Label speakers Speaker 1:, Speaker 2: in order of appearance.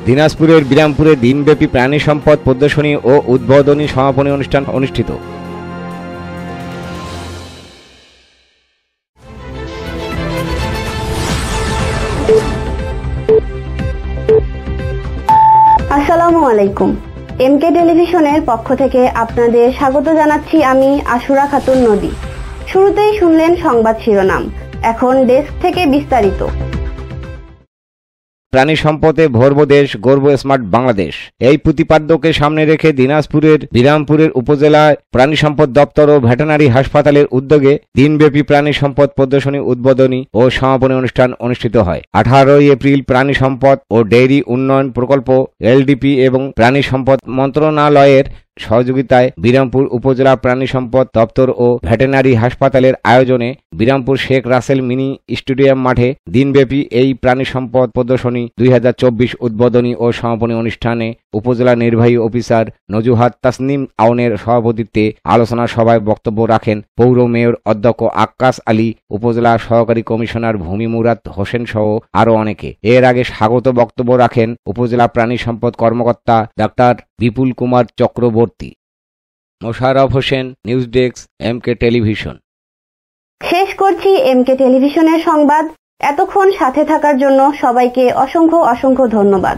Speaker 1: দিনাজপুরের বিরামপুরে দিনব্যাপী প্রাণী সম্পদ প্রদর্শনী ও উদ্বোধনী সমাপনী অনুষ্ঠান অনুষ্ঠিত।
Speaker 2: আসসালামু আলাইকুম। এমকে টেলিভিশনের পক্ষ থেকে আপনাদের স্বাগত জানাচ্ছি আমি আশুরা খাতুন নদী। শুরুতেই শুনলেন সংবাদ শিরোনাম, এখন ডেস্ক থেকে বিস্তারিত।
Speaker 1: প্রাণী সম্পদে ভরব দেশ, গর্ব স্মার্ট বাংলাদেশ, এই প্রতিপাদ্যকে সামনে রেখে দিনাজপুরের বিরামপুরের উপজেলায় প্রাণী সম্পদ দপ্তর ও ভেটেরিনারি হাসপাতালের উদ্যোগে দিনব্যাপী প্রাণী সম্পদ প্রদর্শনী, উদ্বোধনী ও সমাপনী অনুষ্ঠান অনুষ্ঠিত হয়। 18 এপ্রিল প্রাণী সম্পদ ও ডেইরি উন্নয়ন প্রকল্প এলডিপি এবং প্রাণী সম্পদ মন্ত্রণালয়ের সহযোগিতায় বিরামপুর উপজেলা প্রাণী সম্পদ দপ্তর ও ভেটেরিনারি হাসপাতালের আয়োজনে বিরামপুর শেখ রাসেল মিনি স্টেডিয়াম মাঠে দিনব্যাপী এই প্রাণী সম্পদ প্রদর্শনী 2024 উদ্বোধনী ও সমাপনী অনুষ্ঠানে উপজেলা নির্বাহী অফিসার নজুহাত তাসনিম আওনের সভাপতিত্বে আলোচনা সভায় বক্তব্য রাখেন পৌর মেয়র অধ্যক্ষ আক্কাস আলী, উপজেলা সহকারী কমিশনার ভূমি মুরাদ হোসেন সহ আরো অনেকে। এর আগে স্বাগত বক্তব্য রাখেন উপজেলা প্রাণী সম্পদ কর্মকর্তা doctor Bipul Kumar Chakraborty. Mosharraf Hossain, news desk, MK television.
Speaker 2: শেষ করছি এমকে টেলিভিশনের সংবাদ। এতক্ষণ সাথে থাকার জন্য সবাইকে অসংখ্য ধন্যবাদ।